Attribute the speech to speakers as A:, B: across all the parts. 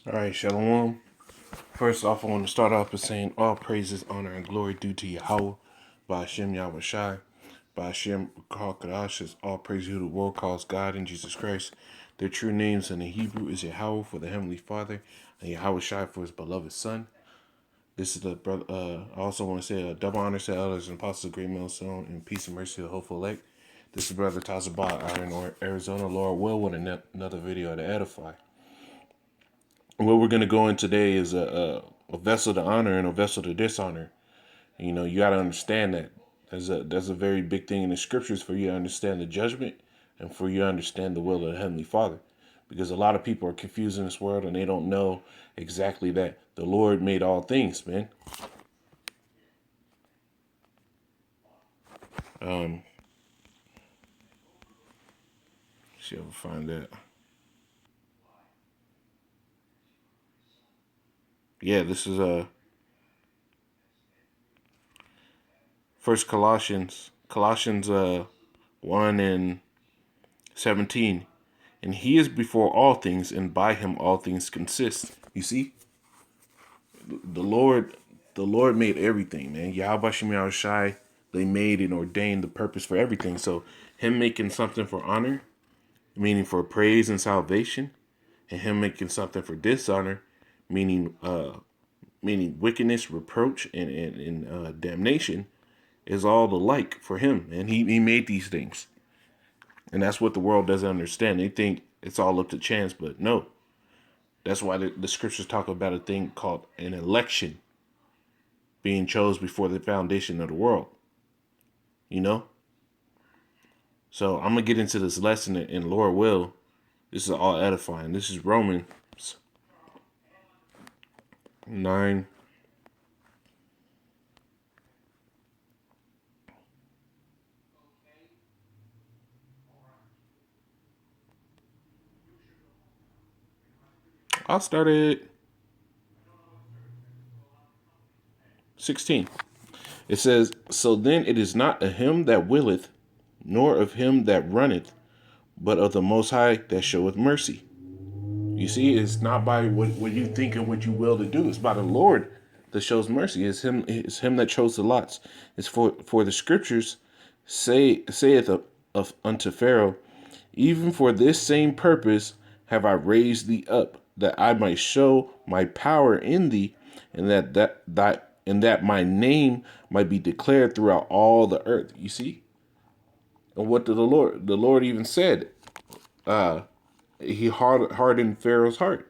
A: All right, Shalom. First off, I want to start off by saying all praises, honor, and glory due to Yahweh, by Hashem Yahweh Shai, by Hashem Kadash, is all praise who the world calls God and Jesus Christ. Their true names in the Hebrew is Yahweh for the Heavenly Father, and Yahweh Shai for his beloved Son. This is the brother. I also want to say a double honor to elders and apostles of Great Millstone, and peace and mercy to the hopeful elect. This is brother Tazabah out in Arizona. Lord will with another video to edify. What we're going to go in today is a vessel to honor and a vessel to dishonor. You know, you got to understand that. There's a very big thing in the scriptures for you to understand the judgment and for you to understand the will of the Heavenly Father. Because a lot of people are confused in this world and they don't know exactly that the Lord made all things, man. See if I can find that. Yeah, this is First Colossians 1:17. And he is before all things, and by him all things consist. You see, the Lord, the Lord made everything, man. Yahweh Shem Yahweh Shai, they made and ordained the purpose for everything. So him making something for honor, meaning for praise and salvation, and him making something for dishonor, meaning meaning wickedness, reproach, and damnation, is all the like for him. And he made these things. And that's what the world doesn't understand. They think it's all up to chance, but no. That's why the scriptures talk about a thing called an election being chose before the foundation of the world. You know? So I'm going to get into this lesson in Lord will. This is all edifying. This is Romans 9. I'll start at 16. It says, so then it is not of him that willeth, nor of him that runneth, but of the Most High that showeth mercy. You see, it's not by what you think and what you will to do. It's by the Lord that shows mercy. It's him that chose the lots. It's for the scriptures saith of unto Pharaoh, even for this same purpose have I raised thee up, that I might show my power in thee, and that my name might be declared throughout all the earth. You see? And what did the Lord? The Lord even said, he hardened Pharaoh's heart.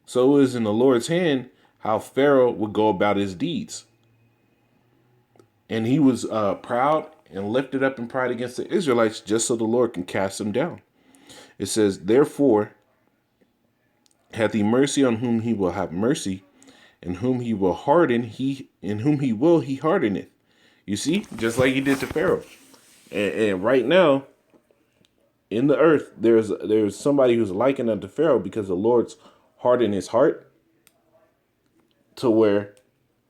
A: So it was in the Lord's hand how Pharaoh would go about his deeds. And he was proud and lifted up in pride against the Israelites just so the Lord can cast them down. It says, therefore, hath he mercy on whom he will have mercy, and whom he will harden, he hardeneth. You see, just like he did to Pharaoh. And right now, in the earth, there's somebody who's likened unto Pharaoh because the Lord's hardened his heart to where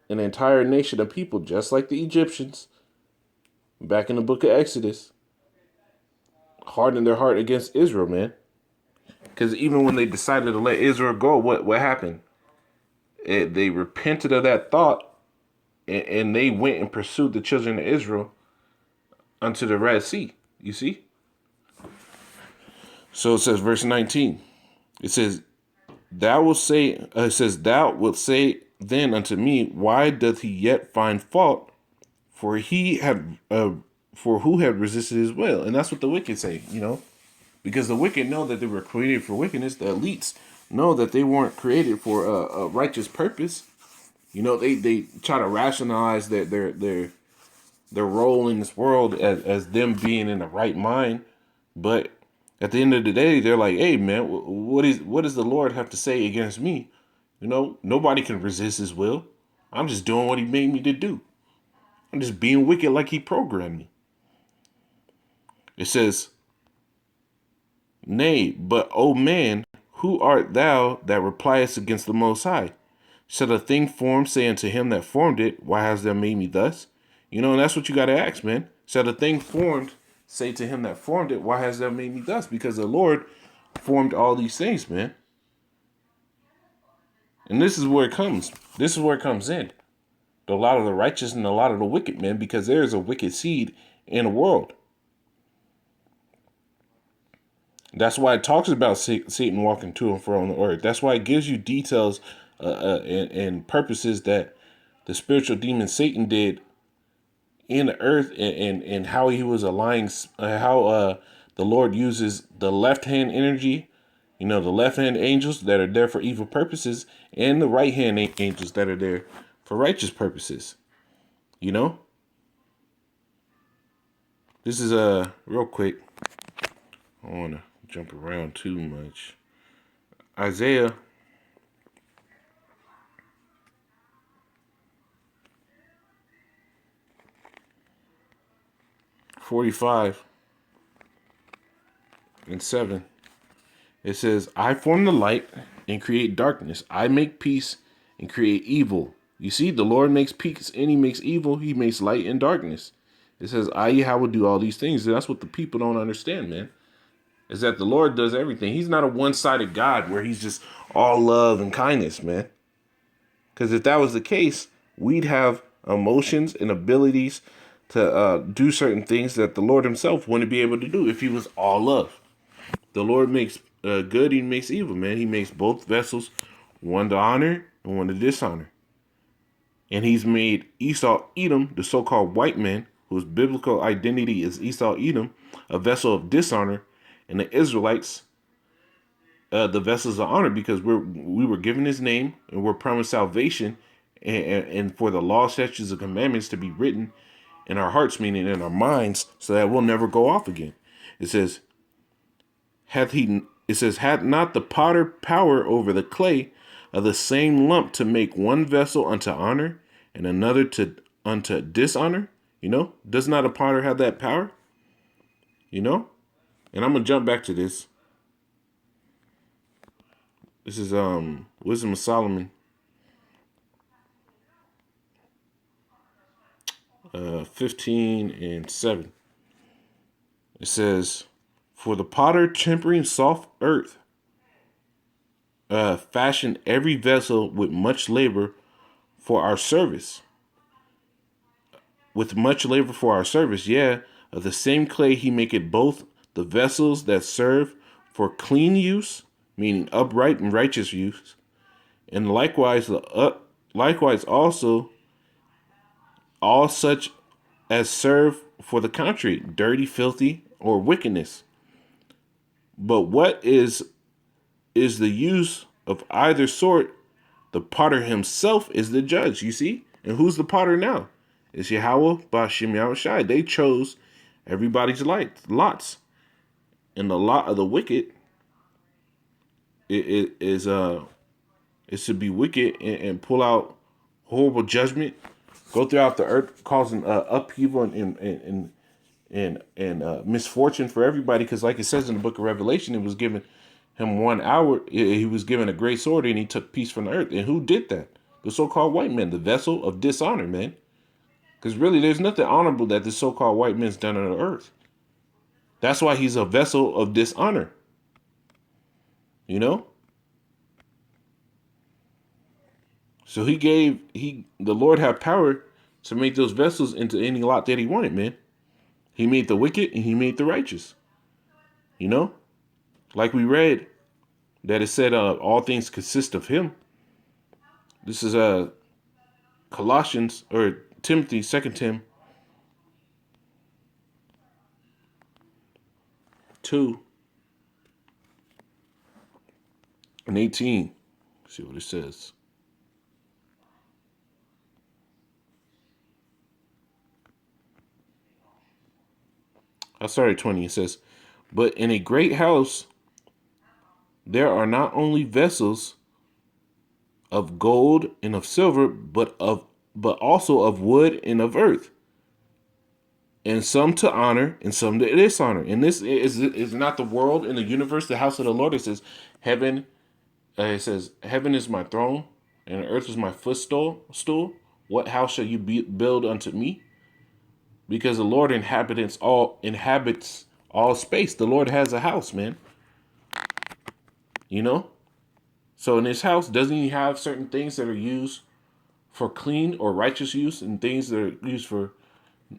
A: an entire nation of people, just like the Egyptians, back in the book of Exodus, hardened their heart against Israel, man. Because even when they decided to let Israel go, what happened? They repented of that thought, and they went and pursued the children of Israel unto the Red Sea. You see? So it says, verse 19. It says, thou wilt say then unto me, why doth he yet find fault? For who had resisted his will? And that's what the wicked say, you know, because the wicked know that they were created for wickedness. The elites know that they weren't created for a righteous purpose. You know, they try to rationalize their role in this world as them being in the right mind, but at the end of the day, they're like, hey, man, what does the Lord have to say against me? You know, nobody can resist his will. I'm just doing what he made me to do. I'm just being wicked like he programmed me. It says, nay, but, O man, who art thou that repliest against the Most High? Shall a thing formed say unto him that formed it, why hast thou made me thus? You know, and that's what you got to ask, man. Shall a thing formed say to him that formed it, why hast thou made me thus? Because the Lord formed all these things, man. And this is where it comes. This is where it comes in. A lot of the righteous and a lot of the wicked, man, because there is a wicked seed in the world. That's why it talks about Satan walking to and fro on the earth. That's why it gives you details and purposes that the spiritual demon Satan did in the earth, and how he was aligning, how the Lord uses the left hand energy, the left hand angels that are there for evil purposes, and the right hand angels that are there for righteous purposes. This is real quick. I don't want to jump around too much. Isaiah 45:7. It says, I form the light and create darkness. I make peace and create evil. You see, the Lord makes peace and he makes evil. He makes light and darkness. It says, I, Yahweh, do all these things. And that's what the people don't understand, man. Is that the Lord does everything. He's not a one-sided God where he's just all love and kindness, man. Because if that was the case, we'd have emotions and abilities to do certain things that the Lord himself wouldn't be able to do if he was all love. The Lord makes good, he makes evil, man. He makes both vessels, one to honor and one to dishonor. And he's made Esau, Edom, the so-called white man, whose biblical identity is Esau, Edom, a vessel of dishonor, and the Israelites, the vessels of honor, because we were given his name and we're promised salvation, and for the law, statutes, and commandments to be written in our hearts, meaning in our minds, so that we'll never go off again. It says, hath not the potter power over the clay of the same lump to make one vessel unto honor and another unto dishonor? Does not a potter have that power? And I'm gonna jump back to this. This is Wisdom of Solomon, 15:7. It says, for the potter tempering soft earth, fashioned every vessel with much labor for our service. With much labor for our service, of the same clay he maketh both the vessels that serve for clean use, meaning upright and righteous use, and likewise also all such as serve for the contrary, dirty, filthy, or wickedness. But what is the use of either sort? The potter himself is the judge, you see? And who's the potter now? It's Yahweh B'Shem Yahushai. They chose everybody's lots. And the lot of the wicked is to be wicked and pull out horrible judgment, go throughout the earth, causing upheaval and misfortune for everybody. Because like it says in the book of Revelation, it was given him 1 hour. He was given a great sword and he took peace from the earth. And who did that? The so-called white man, the vessel of dishonor, man. Because really, there's nothing honorable that the so-called white man's done on the earth. That's why he's a vessel of dishonor. So the Lord had power to make those vessels into any lot that he wanted, man. He made the wicked and he made the righteous. Like we read that it said all things consist of him. This is Colossians or Timothy, 2 Tim 2:18. See what it says. I started 20. It says, but in a great house there are not only vessels of gold and of silver, but also of wood and of earth, and some to honor and some to dishonor. And this is not the world and the universe, the house of the Lord. It says heaven. It says heaven is my throne and earth is my footstool. What house shall you build unto me? Because the Lord inhabits all space. The Lord has a house, man. So in his house, doesn't he have certain things that are used for clean or righteous use and things that are used for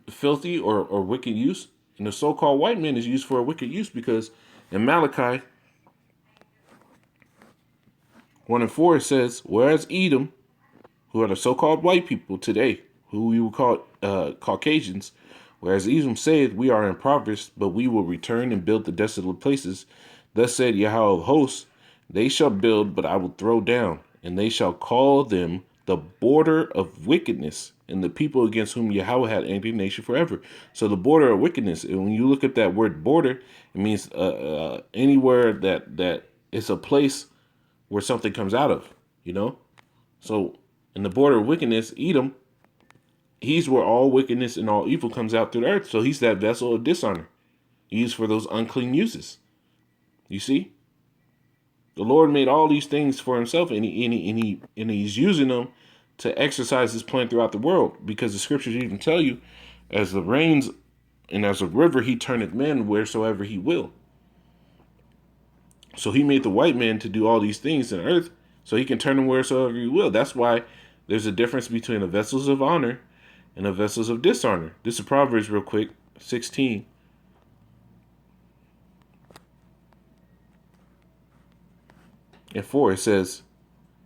A: filthy or wicked use? And the so-called white man is used for a wicked use because in Malachi 1:4 it says, whereas Edom, who are the so-called white people today, who we would call Caucasians, whereas Edom saith, we are impoverished, but we will return and build the desolate places. Thus said Yahweh of hosts, they shall build, but I will throw down, and they shall call them the border of wickedness, and the people against whom Yahweh had indignation forever. So the border of wickedness, and when you look at that word border, it means anywhere that it's a place where something comes out of, you know? So in the border of wickedness, Edom, he's where all wickedness and all evil comes out through the earth. So he's that vessel of dishonor used for those unclean uses. You see? The Lord made all these things for himself, and he's using them to exercise his plan throughout the world, because the scriptures even tell you, as the rains and as a river, he turneth men wheresoever he will. So he made the white man to do all these things in the earth, so he can turn them wheresoever he will. That's why there's a difference between the vessels of honor and the vessels of dishonor. This is Proverbs real quick, 16. And 4, it says,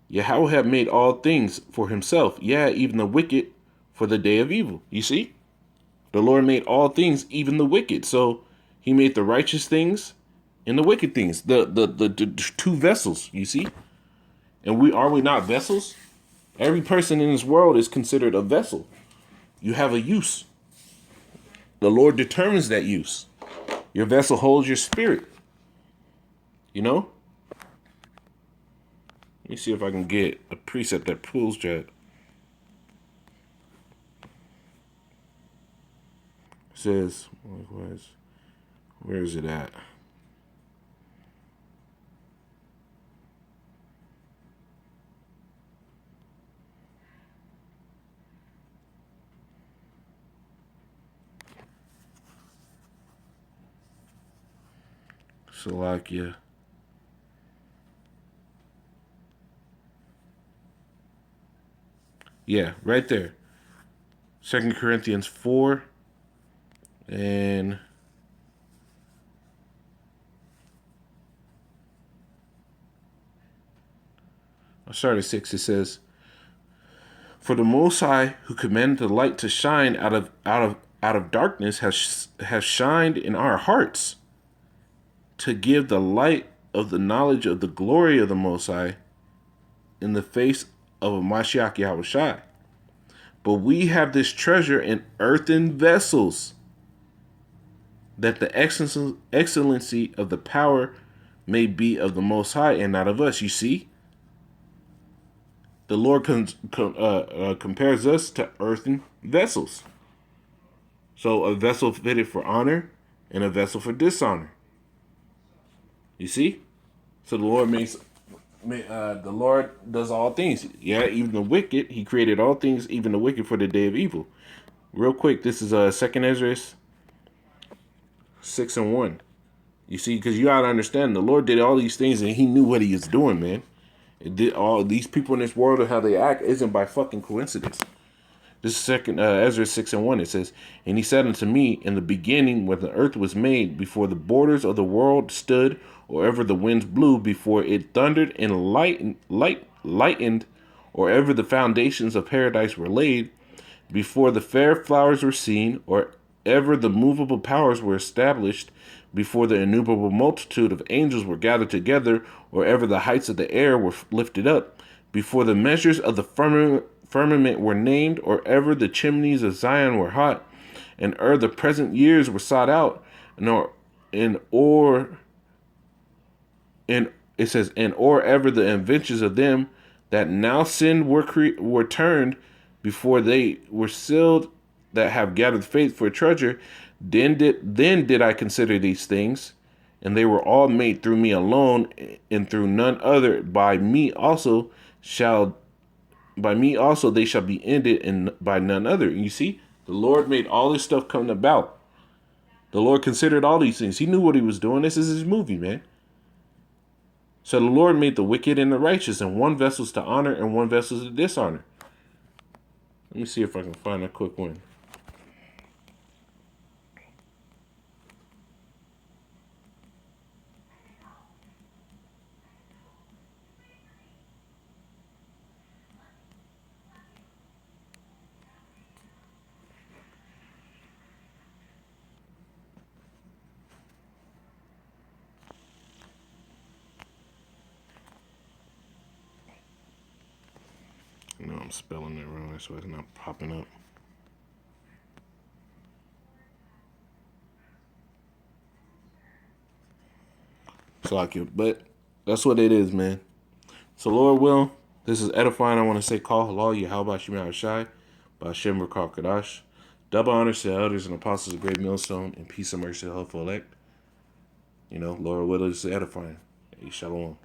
A: Yahweh have made all things for himself, yeah, even the wicked for the day of evil. You see? The Lord made all things, even the wicked. So he made the righteous things and the wicked things. The two vessels, you see? And are we not vessels? Every person in this world is considered a vessel. You have a use. The Lord determines that use. Your vessel holds your spirit. You know? Let me see if I can get a precept that proves that. It says, where is it at? Slovakia. Yeah, right there. 2 Corinthians 4 and I'll start at 6. It says, for the Most High, who commanded the light to shine out of darkness, has shined in our hearts to give the light of the knowledge of the glory of the Most High in the face of a Mashiach Yahushai. But we have this treasure in earthen vessels, that the excellency of the power may be of the Most High and not of us. You see? The Lord compares us to earthen vessels. So a vessel fitted for honor and a vessel for dishonor. You see? So the Lord does all things. Yeah, even the wicked. He created all things, even the wicked, for the day of evil. Real quick, this is 2 Ezra 6 and 1. You see, because you gotta understand, the Lord did all these things and he knew what he was doing, man. It did all these people in this world and how they act isn't by fucking coincidence. This is 2 Ezra 6 and 1. It says, and he said unto me, in the beginning, when the earth was made, before the borders of the world stood, or ever the winds blew, before it thundered and lightened, or ever the foundations of paradise were laid, before the fair flowers were seen, or ever the movable powers were established, before the innumerable multitude of angels were gathered together, or ever the heights of the air were lifted up, before the measures of the firmament were named, or ever the chimneys of Zion were hot, and the present years were sought out, and it says, and or ever the inventions of them that now sinned were turned, before they were sealed, that have gathered faith for treasure, then did I consider these things, and they were all made through me alone, and through none other. By me also they shall be ended, and by none other. And you see, the Lord made all this stuff come about. The Lord considered all these things. He knew what he was doing. This is his movie, man. So the Lord made the wicked and the righteous, and one vessel's to honor and one vessel's to dishonor. Let me see if I can find a quick one. No, I'm spelling it wrong, so it's not popping up. So I can, but that's what it is, man. So Lord will, this is edifying. I want to say, call halal Yahweh Shemar Shai, by Shem Rakal Kadash. Double honors to the elders and apostles of Great Millstone, and peace and mercy to helpful elect. You know, Lord will is edifying. Hey, shalom.